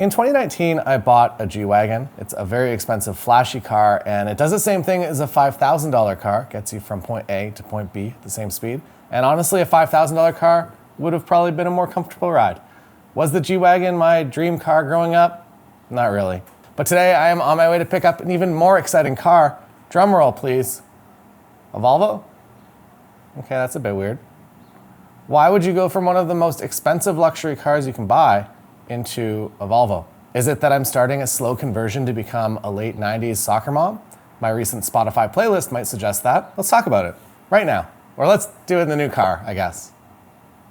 In 2019, I bought a G-Wagon. It's a very expensive, flashy car, and it does the same thing as a $5,000 car, gets you from point A to point B at the same speed. And honestly, a $5,000 car would have probably been a more comfortable ride. Was the G-Wagon my dream car growing up? Not really. But today I am on my way to pick up an even more exciting car. Drum roll, please. A Volvo? Okay, that's a bit weird. Why would you go from one of the most expensive luxury cars you can buy into a Volvo? Is it that I'm starting a slow conversion to become a late 90s soccer mom? My recent Spotify playlist might suggest that. Let's talk about it right now. Or let's do it in the new car, I guess.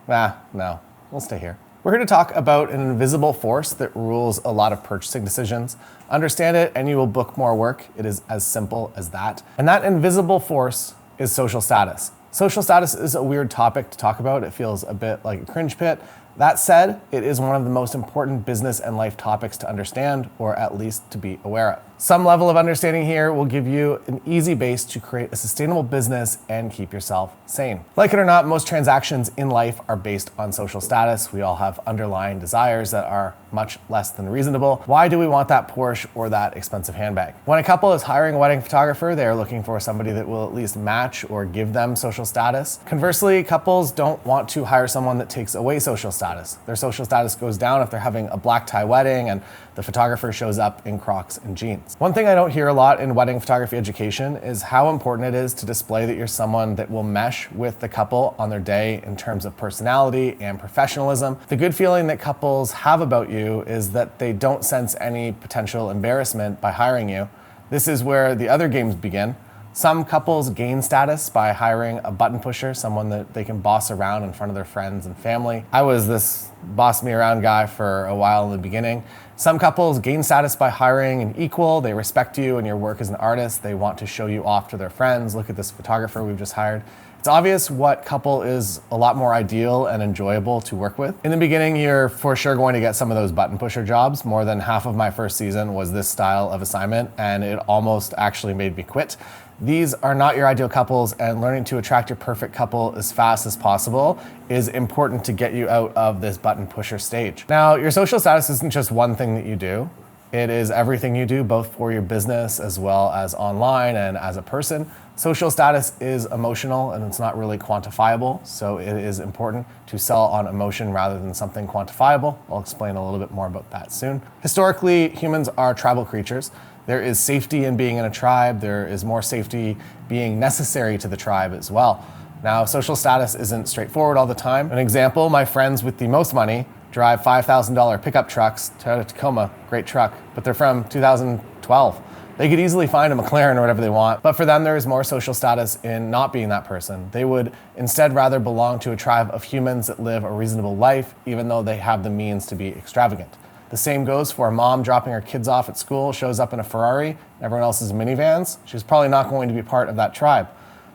No, we'll stay here. We're here to talk about an invisible force that rules a lot of purchasing decisions. Understand it and you will book more work. It is as simple as that. And that invisible force is social status. Social status is a weird topic to talk about. It feels a bit like a cringe pit. That said, it is one of the most important business and life topics to understand, or at least to be aware of. Some level of understanding here will give you an easy base to create a sustainable business and keep yourself sane. Like it or not, most transactions in life are based on social status. We all have underlying desires that are much less than reasonable. Why do we want that Porsche or that expensive handbag? When a couple is hiring a wedding photographer, they are looking for somebody that will at least match or give them social status. Conversely, couples don't want to hire someone that takes away social status. Their social status goes down if they're having a black tie wedding and the photographer shows up in Crocs and jeans. One thing I don't hear a lot in wedding photography education is how important it is to display that you're someone that will mesh with the couple on their day in terms of personality and professionalism. The good feeling that couples have about you is that they don't sense any potential embarrassment by hiring you. This is where the other games begin. Some couples gain status by hiring a button pusher, someone that they can boss around in front of their friends and family. I was this boss me around guy for a while in the beginning. Some couples gain status by hiring an equal. They respect you and your work as an artist. They want to show you off to their friends. Look at this photographer we've just hired. It's obvious what couple is a lot more ideal and enjoyable to work with. In the beginning, you're for sure going to get some of those button pusher jobs. More than half of my first season was this style of assignment, and it almost actually made me quit. These are not your ideal couples, and learning to attract your perfect couple as fast as possible is important to get you out of this button pusher stage. Now, your social status isn't just one thing that you do. It is everything you do, both for your business as well as online and as a person. Social status is emotional and it's not really quantifiable, so it is important to sell on emotion rather than something quantifiable. I'll explain a little bit more about that soon. Historically, humans are tribal creatures. There is safety in being in a tribe. There is more safety being necessary to the tribe as well. Now, social status isn't straightforward all the time. An example, my friends with the most money drive $5,000 pickup trucks. Toyota Tacoma, great truck, but they're from 2012. They could easily find a McLaren or whatever they want, but for them there is more social status in not being that person. They would instead rather belong to a tribe of humans that live a reasonable life, even though they have the means to be extravagant. The same goes for a mom dropping her kids off at school, shows up in a Ferrari, everyone else's minivans. She's probably not going to be part of that tribe.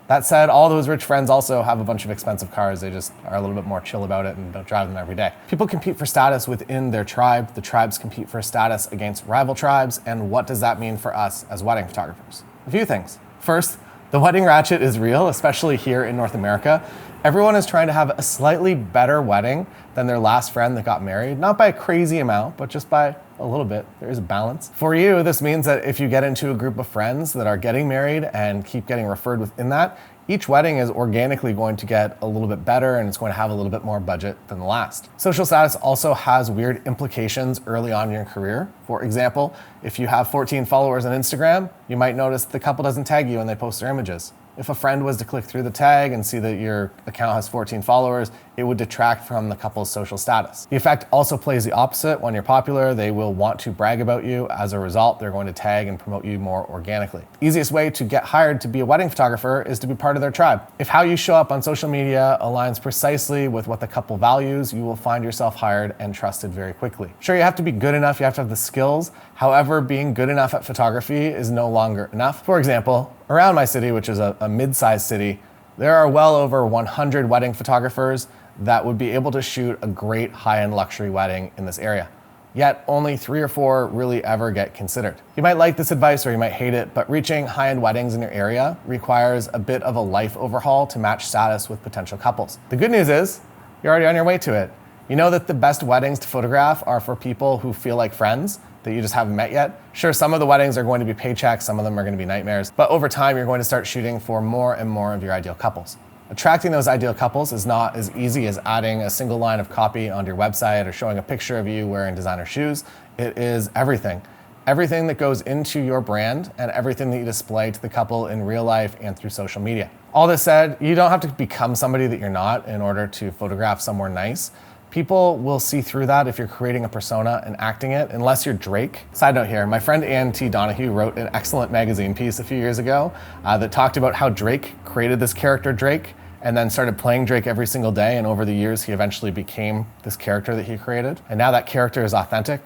That said, all those rich friends also have a bunch of expensive cars. They just are a little bit more chill about it and don't drive them every day. People compete for status within their tribe. The tribes compete for status against rival tribes. And what does that mean for us as wedding photographers? A few things. First, the wedding ratchet is real, especially here in North America. Everyone is trying to have a slightly better wedding than their last friend that got married, not by a crazy amount, but just by a little bit. There is a balance. For you, this means that if you get into a group of friends that are getting married and keep getting referred within that, each wedding is organically going to get a little bit better and it's going to have a little bit more budget than the last. Social status also has weird implications early on in your career. For example, if you have 14 followers on Instagram, you might notice the couple doesn't tag you when they post their images. If a friend was to click through the tag and see that your account has 14 followers, it would detract from the couple's social status. The effect also plays the opposite. When you're popular, they will want to brag about you. As a result, they're going to tag and promote you more organically. Easiest way to get hired to be a wedding photographer is to be part of their tribe. If how you show up on social media aligns precisely with what the couple values, you will find yourself hired and trusted very quickly. Sure, you have to be good enough, you have to have the skills. However, being good enough at photography is no longer enough. For example, around my city, which is a mid-sized city, there are well over 100 wedding photographers that would be able to shoot a great high-end luxury wedding in this area. Yet only 3 or 4 really ever get considered. You might like this advice or you might hate it, but reaching high-end weddings in your area requires a bit of a life overhaul to match status with potential couples. The good news is, you're already on your way to it. You know that the best weddings to photograph are for people who feel like friends that you just haven't met yet. Sure, some of the weddings are going to be paychecks, some of them are going to be nightmares, but over time you're going to start shooting for more and more of your ideal couples. Attracting those ideal couples is not as easy as adding a single line of copy onto your website or showing a picture of you wearing designer shoes. It is everything. Everything that goes into your brand and everything that you display to the couple in real life and through social media. All this said, you don't have to become somebody that you're not in order to photograph somewhere nice. People will see through that if you're creating a persona and acting it, unless you're Drake. Side note here, my friend Ann T. Donahue wrote an excellent magazine piece a few years ago that talked about how Drake created this character Drake and then started playing Drake every single day, and over the years he eventually became this character that he created. And now that character is authentic.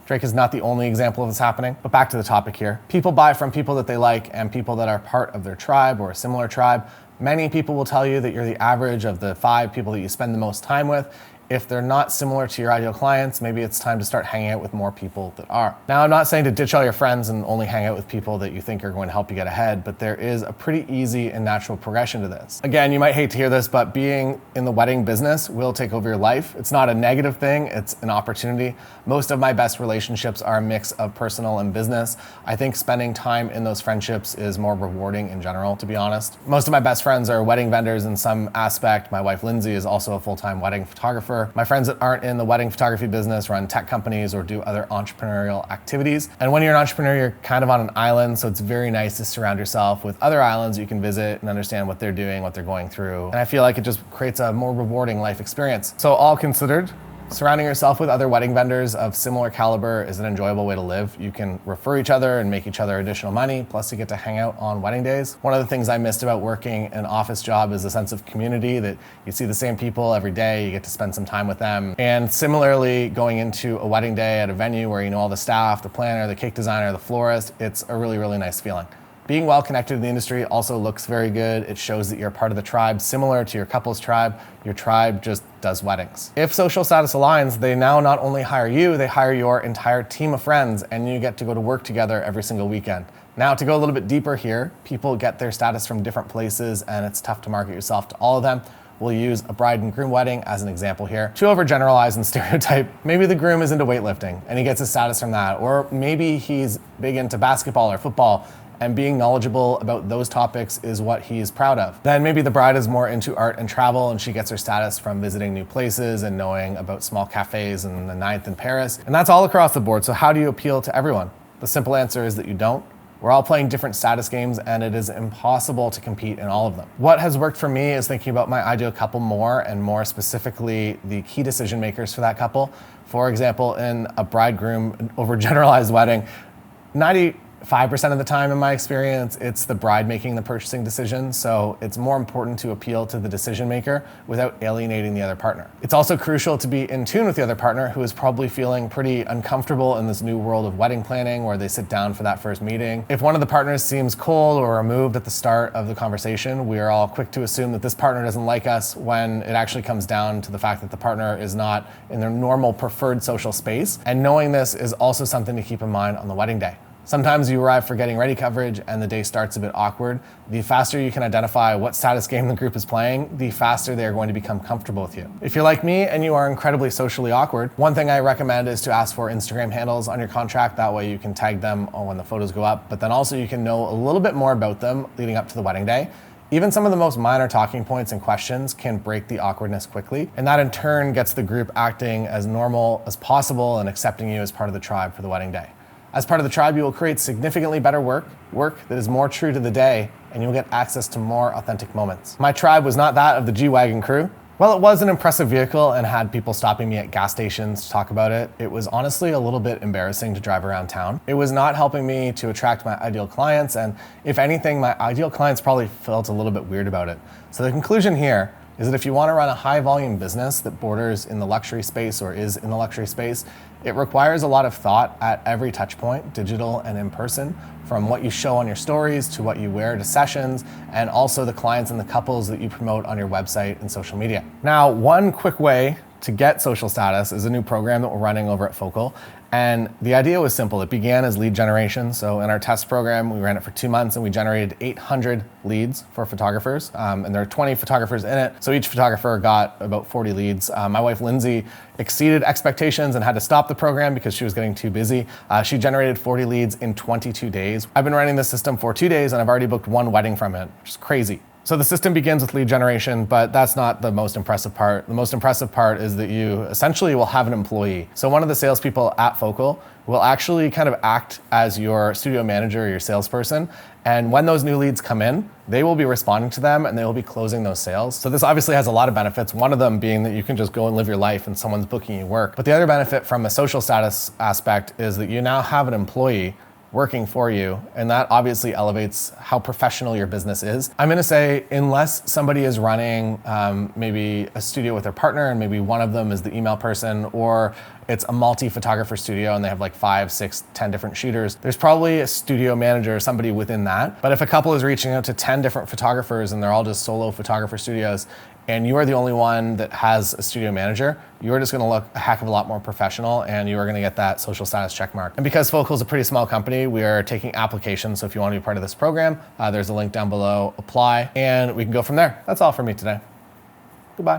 Drake is not the only example of this happening, but back to the topic here. People buy from people that they like and people that are part of their tribe or a similar tribe. Many people will tell you that you're the average of the 5 people that you spend the most time with. If they're not similar to your ideal clients, maybe it's time to start hanging out with more people that are. Now, I'm not saying to ditch all your friends and only hang out with people that you think are going to help you get ahead, but there is a pretty easy and natural progression to this. Again, you might hate to hear this, but being in the wedding business will take over your life. It's not a negative thing, it's an opportunity. Most of my best relationships are a mix of personal and business. I think spending time in those friendships is more rewarding in general, to be honest. Most of my best friends are wedding vendors in some aspect. My wife, Lindsay, is also a full-time wedding photographer. My friends that aren't in the wedding photography business run tech companies or do other entrepreneurial activities. And when you're an entrepreneur, you're kind of on an island, so it's very nice to surround yourself with other islands you can visit and understand what they're doing, what they're going through. And I feel like it just creates a more rewarding life experience. So all considered, surrounding yourself with other wedding vendors of similar caliber is an enjoyable way to live. You can refer each other and make each other additional money, plus you get to hang out on wedding days. One of the things I missed about working an office job is a sense of community, that you see the same people every day, you get to spend some time with them. And similarly, going into a wedding day at a venue where you know all the staff, the planner, the cake designer, the florist, it's a really, really nice feeling. Being well connected in the industry also looks very good. It shows that you're part of the tribe, similar to your couple's tribe. Your tribe just does weddings. If social status aligns, they now not only hire you, they hire your entire team of friends, and you get to go to work together every single weekend. Now, to go a little bit deeper here, people get their status from different places, and it's tough to market yourself to all of them. We'll use a bride and groom wedding as an example here. To overgeneralize and stereotype, maybe the groom is into weightlifting and he gets his status from that, or maybe he's big into basketball or football, and being knowledgeable about those topics is what he's proud of. Then maybe the bride is more into art and travel, and she gets her status from visiting new places and knowing about small cafes in the 9th in Paris. And that's all across the board. So how do you appeal to everyone? The simple answer is that you don't. We're all playing different status games, and it is impossible to compete in all of them. What has worked for me is thinking about my ideal couple more, and more specifically, the key decision makers for that couple. For example, in a bride-groom overgeneralized wedding, 95% of the time in my experience, it's the bride making the purchasing decision, so it's more important to appeal to the decision maker without alienating the other partner. It's also crucial to be in tune with the other partner, who is probably feeling pretty uncomfortable in this new world of wedding planning where they sit down for that first meeting. If one of the partners seems cold or removed at the start of the conversation, we are all quick to assume that this partner doesn't like us, when it actually comes down to the fact that the partner is not in their normal preferred social space. And knowing this is also something to keep in mind on the wedding day. Sometimes you arrive for getting ready coverage and the day starts a bit awkward. The faster you can identify what status game the group is playing, the faster they are going to become comfortable with you. If you're like me and you are incredibly socially awkward, one thing I recommend is to ask for Instagram handles on your contract. That way you can tag them when the photos go up, but then also you can know a little bit more about them leading up to the wedding day. Even some of the most minor talking points and questions can break the awkwardness quickly, and that in turn gets the group acting as normal as possible and accepting you as part of the tribe for the wedding day. As part of the tribe, you will create significantly better work that is more true to the day, and you'll get access to more authentic moments. My tribe was not that of the G-Wagon crew. While it was an impressive vehicle and had people stopping me at gas stations to talk about it, it was honestly a little bit embarrassing to drive around town. It was not helping me to attract my ideal clients, and if anything, my ideal clients probably felt a little bit weird about it. So the conclusion here is that if you want to run a high volume business that borders in the luxury space or is in the luxury space, it requires a lot of thought at every touch point, digital and in person, from what you show on your stories to what you wear to sessions, and also the clients and the couples that you promote on your website and social media. Now, one quick way to get social status is a new program that we're running over at Focal, And the idea was simple. It began as lead generation. So in our test program, we ran it for 2 months and we generated 800 leads for photographers. And there are 20 photographers in it. So each photographer got about 40 leads. My wife, Lindsay, exceeded expectations and had to stop the program because she was getting too busy. She generated 40 leads in 22 days. I've been running this system for 2 days and I've already booked 1 wedding from it, which is crazy. So the system begins with lead generation, but that's not the most impressive part. The most impressive part is that you essentially will have an employee. So one of the salespeople at Focal will actually kind of act as your studio manager or your salesperson. And when those new leads come in, they will be responding to them and they will be closing those sales. So this obviously has a lot of benefits. One of them being that you can just go and live your life and someone's booking you work. But the other benefit from a social status aspect is that you now have an employee working for you, and that obviously elevates how professional your business is. I'm gonna say, unless somebody is running maybe a studio with their partner and maybe one of them is the email person, or it's a multi-photographer studio and they have like 5, 6, 10 different shooters, there's probably a studio manager or somebody within that. But if a couple is reaching out to 10 different photographers and they're all just solo photographer studios, and you are the only one that has a studio manager, you are just gonna look a heck of a lot more professional and you are gonna get that social status check mark. And because Focal is a pretty small company, we are taking applications. So if you wanna be part of this program, there's a link down below, apply, and we can go from there. That's all for me today. Goodbye.